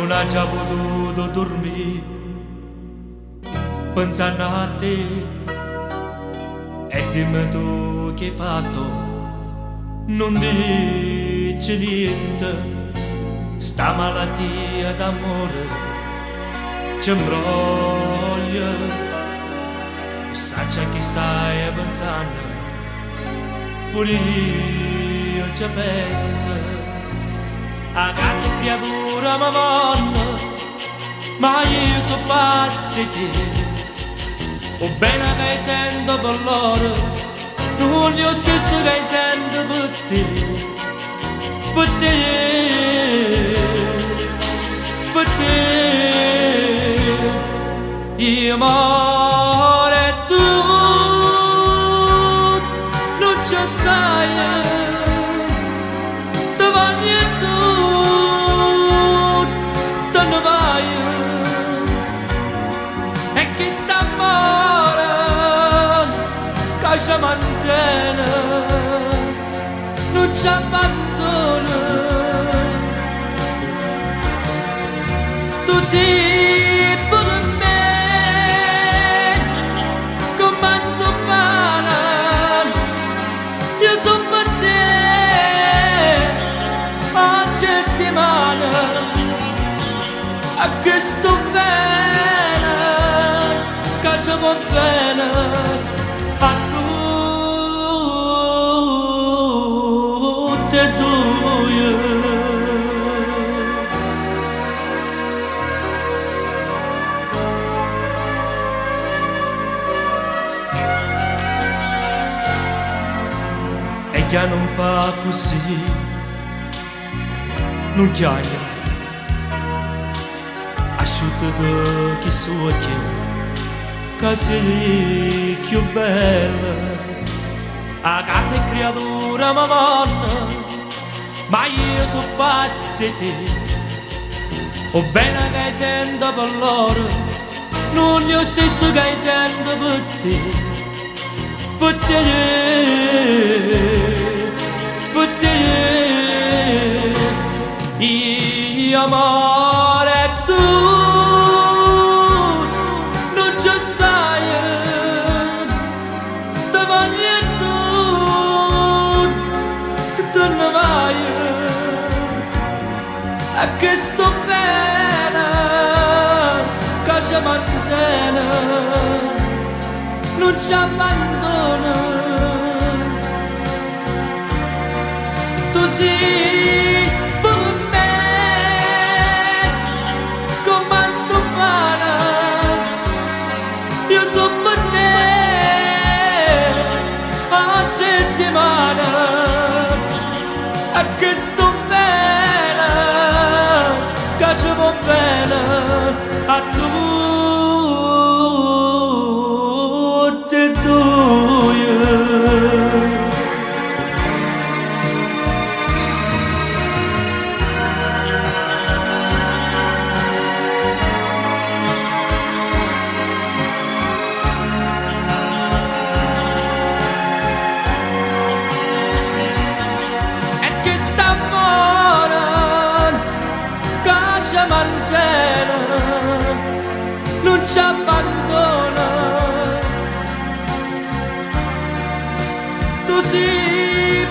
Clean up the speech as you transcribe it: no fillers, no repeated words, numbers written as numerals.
non ha già potuto dormire pensando a te. E dimmi tu che hai fatto, non dici niente. Sta malattia d'amore ci imbroglia, sa che stai pensando, pure io ci penso. A casa creatura mi vanno, ma io sono pazzo di te. O bene che sento per loro, non io stesso che sento per te. Per te, per te. Io amore tu, non ci sai. E chi sta amore che ci mantiene, non ci abbandona. Tu sei per me come sto pane, io sono per te a settimana. A che sto bene, che ci va bene a tutte e due. E che non fa così, non chiaglia. Asciutto chi suocchia, che sei più bella. A casa è creatura mi vanno, ma io sono pazzo di te. O bene che sento per loro, non io stesso che sento per te. Per te, per te. Io amore tu non ci stai, te voglio tu che te ne vai. E che sto bene, che ci mantiene, non ci abbandona. Tu sei per me come sto pane, io sono per te a settimana. E che sto bene, che ci va bene a tutte e due. Che sta amore che ci mantiene, non ci abbandona. Tu sei